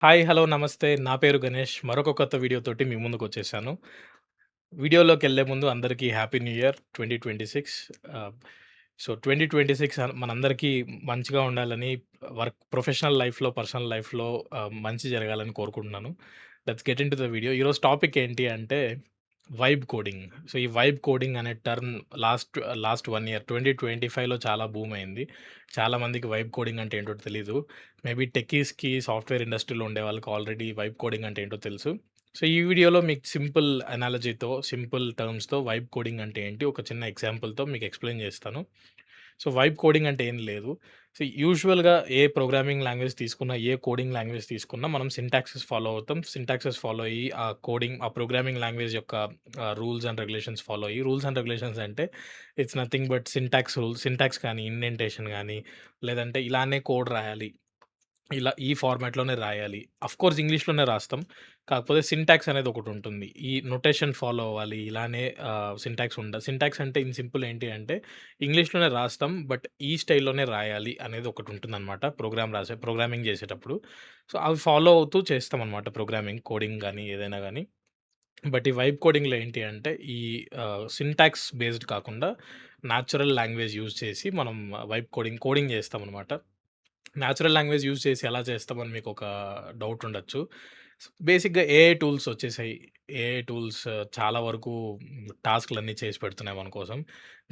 Hi, hello, నమస్తే. నా పేరు గణేష్. మరొక కొత్త వీడియోతోటి మీ ముందుకొచ్చేసాను. వీడియోలోకెళ్ళే ముందు అందరికీ హ్యాపీ న్యూ ఇయర్ 2026. ఆహ్, సో, 2026 మనందరికీ మంచిగా ఉండాలని, ప్రొఫెషనల్ లైఫ్‌లో, పర్సనల్ లైఫ్‌లో మంచి జరగాలని కోరుకుంటున్నాను. Let's get into the video. ఈరోజు టాపిక్ ఏంటి అంటే వైబ్ కోడింగ్. సో, ఈ వైబ్ కోడింగ్ అనే టర్మ్ లాస్ట్ లాస్ట్ 1 ఇయర్ 2025లో చాలా బూమ్ అయింది. చాలామందికి వైబ్ కోడింగ్ అంటే ఏంటో తెలీదు. మేబీ టెక్కీస్‌కి, సాఫ్ట్‌వేర్ ఇండస్ట్రీలో ఉండే వాళ్ళకి ఆల్రెడీ వైబ్ కోడింగ్ అంటే ఏంటో తెలుసు. సో, ఈ వీడియోలో మీకు సింపుల్ అనాలజీతో, సింపుల్ టర్మ్స్‌తో వైబ్ కోడింగ్ అంటే ఏంటి, ఒక చిన్న ఎగ్జాంపుల్‌తో మీకు ఎక్స్‌ప్లెయిన్ చేస్తాను. సో, వైబ్ కోడింగ్ అంటే ఏం లేదు. సో, యూజువల్‌గా ఏ ప్రోగ్రామింగ్ లాంగ్వేజ్ తీసుకున్నా, ఏ కోడింగ్ లాంగ్వేజ్ తీసుకున్నా మనం సింటాక్సెస్ ఫాలో అవుతాం. సింటాక్సెస్ ఫాలో అయ్యి ఆ ప్రోగ్రామింగ్ లాంగ్వేజ్ యొక్క రూల్స్ అండ్ రెగ్యులేషన్స్ ఫాలో అయ్యి, రూల్స్ అండ్ రెగ్యులేషన్స్ అంటే it's nothing but syntax rules. Syntax కానీ, ఇండెంటేషన్ గానీ, లేదంటే ఇలానే కోడ్ రాయాలి, ఇలా ఈ ఫార్మాట్‌లోనే రాయాలి. అఫ్‌కోర్స్ ఇంగ్లీష్‌లోనే రాస్తాం. కాకపోతే సింటాక్స్ అనేది ఒకటుంటుంది. ఈ నొటేషన్ ఫాలో అవ్వాలి. ఇలానే సింటాక్స్ అంటే ఇన్ సింపుల్ ఏంటి అంటే ఇంగ్లీష్‌లోనే రాస్తాం. బట్ ఈ స్టైల్‌లోనే రాయాలి అనేది ఒకటుంటుందనమాట. ప్రోగ్రామింగ్ చేసేటప్పుడు. సో, అవి ఫాలో అవుతూ చేస్తామనమాట ప్రోగ్రామింగ్, కోడింగ్ గానీ, ఏదైనా గానీ. బట్ ఈ వైబ్ కోడింగ్‌లో ఏంటి అంటే సింటాక్స్ బేస్డ్ కాకుండా నేచురల్ లాంగ్వేజ్ యూజ్ చేసి మనం కోడింగ్ చేస్తామనమాట. నేచురల్ లాంగ్వేజ్ యూజ్ చేసి ఎలా చేస్తామని మీకొక డౌట్ ఉండొచ్చు. బేసిక్‌గా ఏఐ టూల్స్ వచ్చేసాయి. ఏఐ టూల్స్ చాలా వరకు టాస్క్‌లన్నీ చేసి పెడుతున్నాయి మన కోసం.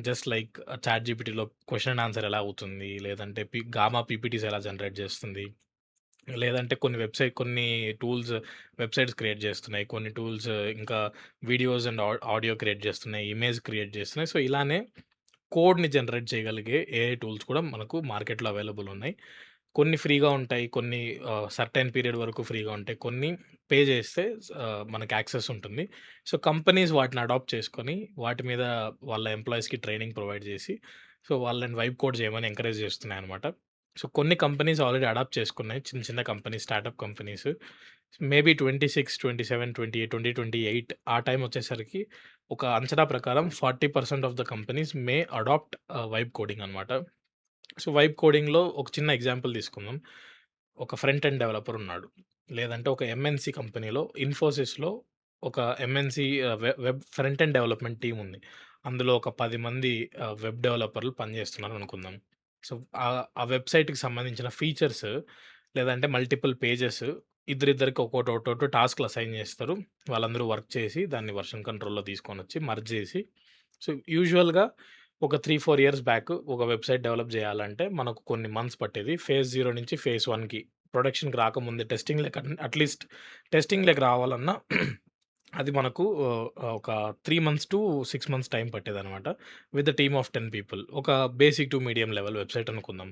జస్ట్ లైక్ చాట్‌జీపీటీలో క్వెషన్ అండ్ ఆన్సర్ ఎలా అవుతుంది? లేదంటే గామా పీపీటీస్ ఎలా జనరేట్ చేస్తుంది? లేదంటే కొన్ని టూల్స్ వెబ్‌సైట్స్ క్రియేట్ చేస్తున్నాయి. కొన్ని టూల్స్ ఇంకా వీడియోస్ అండ్ ఆడియో క్రియేట్ చేస్తున్నాయి. ఇమేజ్ క్రియేట్ చేస్తున్నాయి. సో, ఇలానే కోడ్‌ని జనరేట్ చేయగలిగే ఏఐ టూల్స్ కూడా మనకు మార్కెట్‌లో అవైలబుల్ ఉన్నాయి. కొన్ని ఫ్రీగా ఉంటాయి. కొన్ని సర్టెన్ పీరియడ్ వరకు ఫ్రీగా ఉంటాయి. కొన్ని పే చేస్తే మనకి యాక్సెస్ ఉంటుంది. సో, కంపెనీస్ వాటిని అడాప్ట్ చేసుకొని వాటి మీద వాళ్ళ ఎంప్లాయీస్‌కి ట్రైనింగ్ ప్రొవైడ్ చేసి, సో, వాళ్ళని వైబ్ కోడ్ చేయమని ఎంకరేజ్ చేస్తున్నాయన్నమాట. సో, కొన్ని కంపెనీస్ ఆల్రెడీ అడాప్ట్ చేసుకున్నాయి. చిన్న చిన్న కంపెనీస్, స్టార్టప్ కంపెనీస్. మేబీ 26, 27, 28, 2028 ఆ టైం వచ్చేసరికి ఒక అంచనా ప్రకారం 40% of the companies may adopt vibe coding అనమాట. సో, వైబ్ కోడింగ్‌లో ఒక చిన్న ఎగ్జాంపుల్ తీసుకుందాం. ఒక ఫ్రంట్ ఎండ్ డెవలపర్ ఉన్నాడు. లేదంటే ఒక ఎంఎన్‌సి కంపెనీలో, ఇన్ఫోసిస్‌లో ఒక MNC web front end development team ఉంది. అందులో ఒక 10 మంది వెబ్ డెవలపర్లు పనిచేస్తున్నారు అనుకుందాం. సో, ఆ వెబ్‌సైట్‌కి సంబంధించిన ఫీచర్స్ లేదంటే మల్టిపుల్ పేజెస్ ఇద్దరిద్దరికి ఒక్కోటొకటో టాస్క్‌లు అసైన్ చేస్తారు. వాళ్ళందరూ వర్క్ చేసి దాన్ని వర్షన్ కంట్రోల్‌లో తీసుకొనొచ్చి మర్జ్ చేసి, సో, యూజువల్‌గా ఒక 3, 4 ఇయర్స్ బ్యాక్ ఒక వెబ్‌సైట్ డెవలప్ జేయాలంటే మనకు కొన్ని మంత్స్ పట్టేది. ఫేజ్ 0 నుంచి ఫేజ్ 1కి ప్రొడక్షన్‌కి రాకముందే అట్‌లీస్ట్ టెస్టింగ్‌లకి రావాలన్నా అది మనకు ఒక 3 మంత్స్ టు 6 మంత్స్ టైం పట్టేదనమాట. With a team of 10 people. ఒక basic to medium level website అనుకుందాం.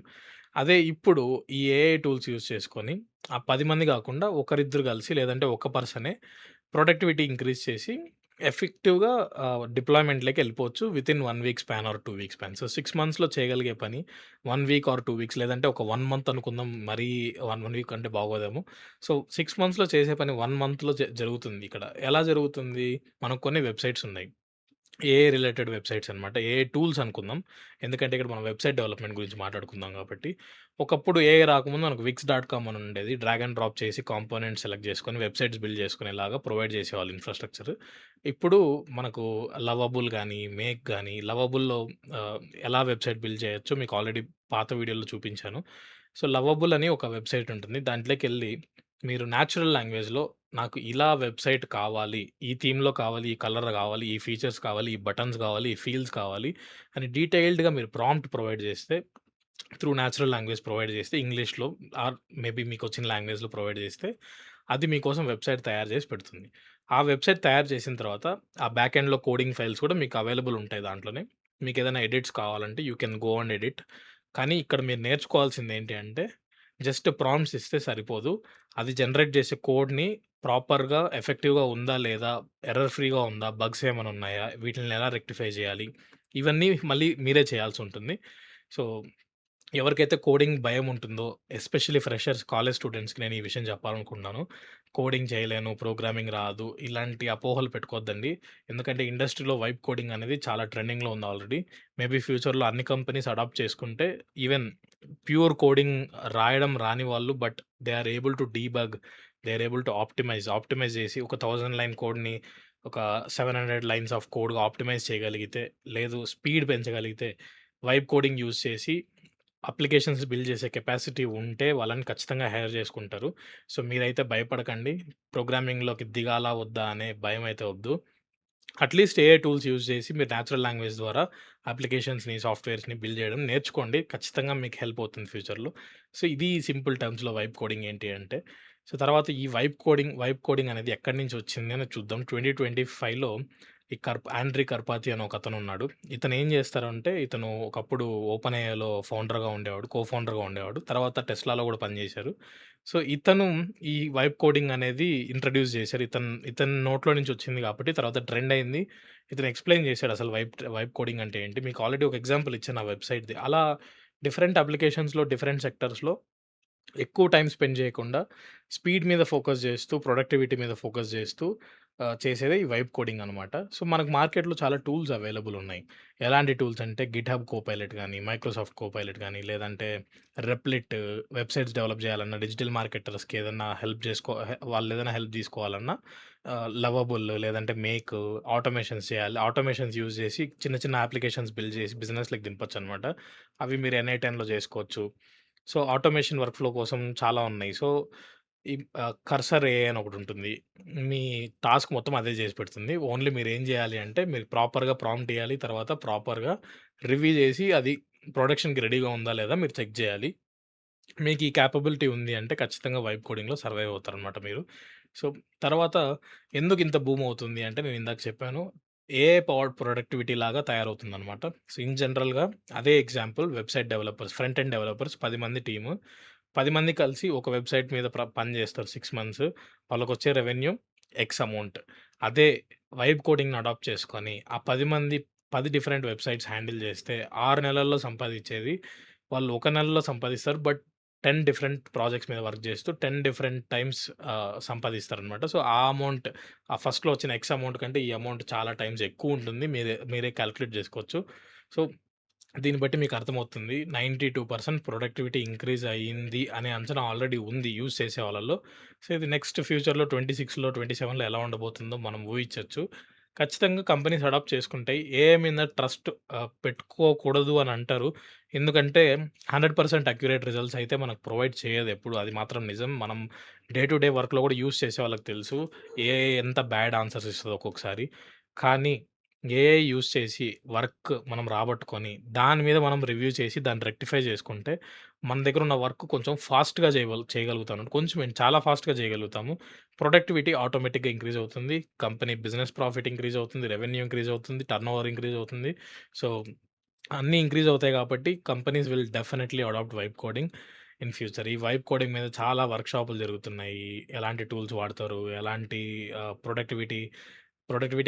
అదే ఇప్పుడు ఈ ఏఐ టూల్స్ యూజ్ చేసుకొని ఆ 10 మంది గాకుండా ఒకరిద్దరు కలిసి లేదంటే ఒక పర్సనే ప్రొడక్టివిటీ ఇంక్రీజ్ చేసి ఎఫెక్టివ్‌గా డిప్లాయ్‌మెంట్‌లోకి ఎళ్ళిపోవచ్చు. Within 1 week span or 2 week span. So, 6 మంత్స్‌లో చేయగలిగే పని 1 వీక్ ఆర్ 2 వీక్స్ లేదంటే ఒక 1 మంత్ అనుకుందాం. మరీ 1 వీక్ అంటే బాగోదేమో. సో, 6 మంత్స్‌లో చేసే పని 1 మంత్‌లో జరుగుతుంది ఇక్కడ. ఎలా జరుగుతుంది? మనకు కొన్ని వెబ్‌సైట్స్ ఉన్నాయి. ఏఐ రిలేటెడ్ వెబ్‌సైట్స్ అనమాట. ఏఐ టూల్స్ అనుకుందాం. ఎందుకంటే ఇక్కడ మనం వెబ్‌సైట్ డెవలప్‌మెంట్ గురించి మాట్లాడుకుందాం కాబట్టి. ఒకప్పుడు ఏఐ రాకముందు మనకు విక్స్ డాట్ కామ్ అని ఉండేది. డ్రాగ్ అండ్ డ్రాప్ చేసి కాంపోనెంట్స్ సెలెక్ట్ చేసుకొని వెబ్‌సైట్స్ బిల్డ్ చేసుకునేలాగా ప్రొవైడ్ చేసేవాళ్ళు ఇన్‌ఫ్రాస్ట్రక్చర్. ఇప్పుడు మనకు లవబుల్ గానీ, మేక్ గానీ, లవబుల్‌లో ఎలా వెబ్‌సైట్ బిల్డ్ చేయొచ్చో మీకు ఆల్రెడీ పాత వీడియోలో చూపించాను. సో, లవబుల్ అని ఒక వెబ్‌సైట్ ఉంటుంది. దాంట్లోకెళ్ళి మీరు నేచురల్ లాంగ్వేజ్‌లో నాకు ఇలా వెబ్‌సైట్ కావాలి, ఈ థీమ్‌లో కావాలి, ఈ కలర్ కావాలి, ఈ ఫీచర్స్ కావాలి, ఈ బటన్స్ కావాలి, ఈ ఫీల్డ్స్ కావాలి అని డీటెయిల్డ్‌గా మీరు ప్రాంప్ట్ ప్రొవైడ్ చేస్తే త్రూ నేచురల్ లాంగ్వేజ్ ప్రొవైడ్ చేస్తే ఇంగ్లీష్‌లో ఆర్ మేబీ మీకొచ్చిన లాంగ్వేజ్‌లో ప్రొవైడ్ చేస్తే అది మీకోసం వెబ్‌సైట్ తయారు చేసి పెడుతుంది. ఆ వెబ్‌సైట్ తయారు చేసిన తర్వాత ఆ బ్యాక్ ఎండ్‌లో కోడింగ్ ఫైల్స్ కూడా మీకు అవైలబుల్ ఉంటాయి దాంట్లోనే. మీకేదైనా ఎడిట్స్ కావాలంటే you can go and edit. కానీ ఇక్కడ మీరు నేర్చుకోవాల్సిందేంటి అంటే జస్ట్ ప్రాంప్ట్స్ ఇస్తే సరిపోదు. అది జనరేట్ చేసే కోడ్‌ని ప్రాపర్‌గా, ఎఫెక్టివ్‌గా ఉందా? లేదా? ఎర్రర్ ఫ్రీగా ఉందా? బగ్స్ ఏమైనా ఉన్నాయా? వీటిల్ని ఎలా రెక్టిఫై చేయాలి? ఇవన్నీ మళ్ళీ మీరే చేయాల్సుంటుంది. సో, ఎవరికైతే కోడింగ్ భయముంటుందో, ఎస్పెషల్లీ ఫ్రెషర్స్, కాలేజ్ స్టూడెంట్స్‌కి నేను ఈ విషయం చెప్పాలనుకుంటున్నాను. కోడింగ్ చేయలేను, ప్రోగ్రామింగ్ రాదు, ఇలాంటి అపోహలు పెట్టుకోవద్దండి. ఎందుకంటే ఇండస్ట్రీలో వైబ్ కోడింగ్ అనేది చాలా ట్రెండింగ్‌లో ఉంది ఆల్రెడీ. మేబీ ఫ్యూచర్‌లో అన్ని కంపెనీస్ అడాప్ట్ చేసుకుంటే ఈవెన్ ప్యూర్ కోడింగ్ రాయడం రాని వాళ్ళు but they are able to debug. They are able to optimize చేసి ఒక 1000 లైన్ కోడ్‌ని ఒక 700 లైన్స్ ఆఫ్ కోడ్‌గా ఆప్టిమైజ్ చేయగలిగితే, లేదు స్పీడ్ పెంచగలిగితే, వైబ్ కోడింగ్ యూజ్ చేసి అప్లికేషన్స్ బిల్డ్ చేసే కెపాసిటీ ఉంటే వాళ్ళని ఖచ్చితంగా హైర్ చేసుకుంటారు. సో, మీరైతే భయపడకండి. ప్రోగ్రామింగ్‌లోకి దిగాలా? వద్దా? అనే భయమైతే వద్దు. అట్‌లీస్ట్ ఏఐ టూల్స్ యూజ్ చేసి మీరు న్యాచురల్ లాంగ్వేజ్ ద్వారా అప్లికేషన్స్‌ని, సాఫ్ట్‌వేర్స్‌ని బిల్డ్ చేయడం నేర్చుకోండి. ఖచ్చితంగా మీకు హెల్ప్ అవుతుంది ఫ్యూచర్‌లో. సో, ఇది సింపుల్ టర్మ్స్‌లో వైబ్ కోడింగ్ ఏంటి అంటే, సో, తర్వాత ఈ వైబ్ కోడింగ్ అనేది ఎక్కడి నుంచి వచ్చింది అనేది చూద్దాం. 2025లో ఈ ఆండ్రీ కర్పాతి అని ఒకతనున్నాడు. ఇతను ఏం చేస్తారంటే, ఇతను ఒకప్పుడు ఓపెన్ ఏఐలో ఫౌండర్‌గా ఉండేవాడు. ఫౌండర్‌గా ఉండేవాడు. తర్వాత టెస్లాలో కూడా పనిచేశారు. సో, ఇతను ఈ వైబ్ కోడింగ్ అనేది ఇంట్రొడ్యూస్ చేశారు. ఇతని నోట్లో నుంచి వచ్చింది కాబట్టి తర్వాత ట్రెండ్ అయింది. ఇతను ఎక్స్‌ప్లెయిన్ చేసాడు అసలు వైబ్ కోడింగ్ అంటే ఏంటి? మీకు ఆల్రెడీ ఒక ఎగ్జాంపుల్ ఇచ్చాను ఆ వెబ్‌సైట్‌ది. అలా డిఫరెంట్ అప్లికేషన్స్‌లో, డిఫరెంట్ సెక్టర్స్‌లో ఎక్కువ టైమ్ స్పెండ్ చేయకుండా స్పీడ్ మీద ఫోకస్ చేస్తూ, ప్రొడక్టివిటీ మీద ఫోకస్ చేస్తూ చేసేదే ఈ వైబ్ కోడింగ్ అనమాట. సో, మనకు మార్కెట్‌లో చాలా టూల్స్ అవైలబుల్ ఉన్నాయి. ఎలాంటి టూల్స్ అంటే గిట్‌హబ్ కోపైలట్ గానీ, మైక్రోసాఫ్ట్ కోపైలట్ గానీ, లేదంటే రెప్లిట్ వెబ్‌సైట్స్ డెవలప్ చేయాలన్నా, డిజిటల్ మార్కెటర్స్‌కి ఏదన్నా వాళ్ళేదైనా హెల్ప్ తీసుకోవాలన్నా లవబుల్ లేదంటే ఆటోమేషన్స్ చేయాలి. ఆటోమేషన్స్ యూజ్ చేసి చిన్న చిన్న అప్లికేషన్స్ బిల్డ్ చేసి బిజినెస్‌లకి దింపొచ్చనమాట. అవి మీరు ఎనీ టైమ్‌లో చేసుకోవచ్చు. సో, ఆటోమేషన్ వర్క్‌ఫ్లో కోసం చాలా ఉన్నాయి. సో, ఈ కర్సర్ ఏఐ అని ఒకటుంటుంది. మీ టాస్క్ మొత్తం అదే చేసి పెడుతుంది. ఓన్లీ మీరేం జేయాలి అంటే, మీరు ప్రాపర్‌గా ప్రాంప్ట్ ఇయ్యాలి. తర్వాత ప్రాపర్‌గా రివ్యూ జేసి, అది ప్రొడక్షన్‌కి రెడీగా ఉందా లేదా మీరు చెక్ జేయాలి. మీకు ఈ కేపబిలిటీ ఉంది అంటే ఖచ్చితంగా వైబ్ కోడింగ్‌లో సర్వైవ్ అవుతారనమాట మీరు. సో, తర్వాత ఎందుకింత బూమ్ అవుతుంది అంటే నేను ఇందాక చెప్పాను. ఏఐ పవర్డ్ ప్రొడక్టివిటీ లాగా తయారవుతుందనమాట. సో, ఇన్ జనరల్‌గా అదే example website developers, front end developers 10 మంది టీము. 10 మంది కలిసి ఒక వెబ్‌సైట్ మీద పని జేస్తారు 6 మంత్స్. వాళ్ళకొచ్చే రెవెన్యూ ఎక్స్ అమౌంట్. అదే వైబ్ కోడింగ్‌ని అడాప్ట్ చేసుకొని, ఆ 10 మంది 10 డిఫరెంట్ వెబ్‌సైట్స్ హ్యాండిల్ జేస్తే 6 నెలల్లో సంపాదించేది వాళ్ళు ఒక నెలలో సంపాదిస్తారు. బట్ 10 డిఫరెంట్ ప్రాజెక్ట్స్ మీద వర్క్ చేస్తూ 10 డిఫరెంట్ టైమ్స్ సంపాదిస్తారనమాట. సో, ఆ అమౌంట్ ఫస్ట్‌లో వచ్చిన ఎక్స్ అమౌంట్ కంటే ఈ అమౌంట్ చాలా టైమ్స్ ఎక్కువుంటుంది. మీరే మీరే కాలిక్యులేట్ జేసుకోవచ్చు. సో, దీన్ని బట్టి మీకు అర్థమవుతుంది. 92% ప్రొడక్టివిటీ ఇంక్రీజ్ అయింది అనే అంచనా ఆల్రెడీ ఉంది యూజ్ చేసే వాళ్ళలో. సో, ఇది నెక్స్ట్ ఫ్యూచర్‌లో 26లో, 27లో ఎలా ఉండబోతుందో మనం ఊహించొచ్చు. ఖచ్చితంగా కంపెనీస్ అడాప్ట్ చేసుకుంటాయి. ఏఐ మీద ట్రస్ట్ పెట్టుకోకూడదు అని అంటారు. ఎందుకంటే 100% అక్యురేట్ రిజల్ట్స్ అయితే మనకు ప్రొవైడ్ చేయదెప్పుడు. అది మాత్రం నిజం. మనం డే టు డే వర్క్‌లో కూడా యూజ్ చేసే వాళ్ళకి తెలుసు. ఏఐ ఎంత బ్యాడ్ ఆన్సర్స్ ఇస్తదో ఒక్కొక్కసారి. కానీ ఏఐ యూజ్ చేసి వర్క్ మనం రాబట్టుకొని, దాని మీద మనం రివ్యూ చేసి దాన్ని రెక్టిఫై చేసుకుంటే, మన దగ్గర ఉన్న వర్క్ కొంచెం ఫాస్ట్‌గా చేయగలుగుతాను. కొంచెం ఏంటి చాలా ఫాస్ట్‌గా చేయగలుగుతాము. ప్రొడక్టివిటీ ఆటోమేటిక్‌గా ఇంక్రీజ్ అవుతుంది. కంపెనీ బిజినెస్ ప్రాఫిట్ ఇంక్రీజ్ అవుతుంది. రెవెన్యూ ఇంక్రీజ్ అవుతుంది. టర్నోవర్ ఇంక్రీజ్ అవుతుంది. సో, అన్నీ ఇంక్రీజ్ అవుతాయి కాబట్టి companies will definitely adopt vibe coding in future. ఈ వైబ్ కోడింగ్ మీద చాలా వర్క్‌షాపులు జరుగుతున్నాయి. ఎలాంటి టూల్స్ వాడతారు? ఎలాంటి ప్రొడక్టివిటీ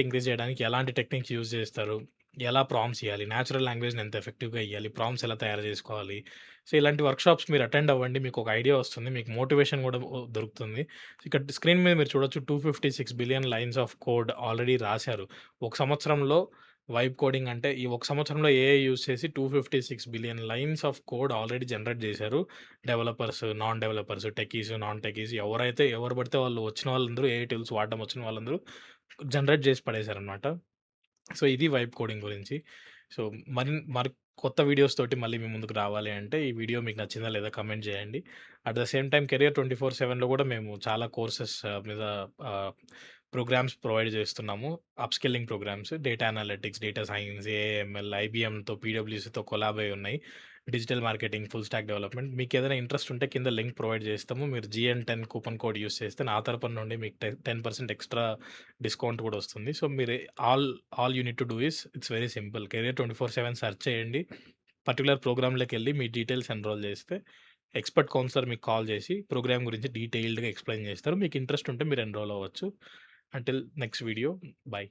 ఇంక్రీజ్ చేయడానికి ఎలాంటి టెక్నిక్స్ యూజ్ చేస్తారు? ఎలా ప్రాంప్ట్స్ ఇయ్యాలి? నేచురల్ లాంగ్వేజ్‌ని ఎంత ఎఫెక్టివ్‌గా ఇయ్యాలి? ప్రాంప్ట్స్ ఎలా తయారు చేసుకోవాలి? సో, ఇలాంటి వర్క్‌షాప్స్ మీరు అటెండ్ అవ్వండి. మీకొక ఐడియా వస్తుంది. మీకు మోటివేషన్ గూడా దొరుకుతుంది. ఇక్కడ స్క్రీన్ మీద మీరు చూడొచ్చు 256 billion lines of code already రాశారు. ఒక సంవత్సరంలో వైబ్ కోడింగ్ అంటే ఈ ఒక సంవత్సరంలో ఏఐ యూజ్ చేసి 256 billion lines of code already generate జేశారు. Developers, non developers, techies, non techies ఎవరు పడితే వాళ్ళు వచ్చిన వాళ్ళందరూ ఏఐ టూల్స్ వాడడం వచ్చిన వాళ్ళందరూ జనరేట్ జేసి పడేశారనమాట. సో, ఇది వైబ్ కోడింగ్ గురించి. సో, మరి కొత్త వీడియోస్ తోటి మళ్ళీ మీ ముందుకు రావాలి అంటే, ఈ వీడియో మీకు నచ్చిందా లేదా కామెంట్ జేయండి. At the same time career 24/7లో గూడా మేము చాలా కోర్సెస్ మీద ఆహ్, ప్రోగ్రామ్స్ ప్రొవైడ్ జేస్తున్నాము. Upskilling programmes, data analytics, data science, AIML, ఐబీఎంతో, పీడబ్ల్యూసీతో కొలాబ్ అయ్యి ఉన్నాయి. Digital marketing, full stack development. మీకేదైనా ఇంట్రెస్ట్ ఉంటే కింద లింక్ ప్రొవైడ్ జేస్తాము. మీరు జీఎన్10 కూపన్ కోడ్ యూజ్ చేస్తే నా తరపున నుండి మీకు 10% ఎక్స్‌ట్రా డిస్కౌంట్ కూడా వస్తుంది. సో, మీరు all all you need to do is it's very simple. Career 24/7 search చేయండి. పర్టిక్యులర్ ప్రోగ్రామ్‌లోకెళ్ళి మీ డీటెయిల్స్ ఎన్రోల్ చేస్తే ఎక్స్‌పర్ట్ కౌన్సిలర్ మీకు కాల్ చేసి ప్రోగ్రామ్ గురించి డీటెయిల్డ్‌గా ఎక్స్‌ప్లెయిన్ చేస్తారు. మీకు ఇంట్రెస్ట్ ఉంటే మీరు ఎన్రోల్ అవ్వచ్చు. Until next video. బై.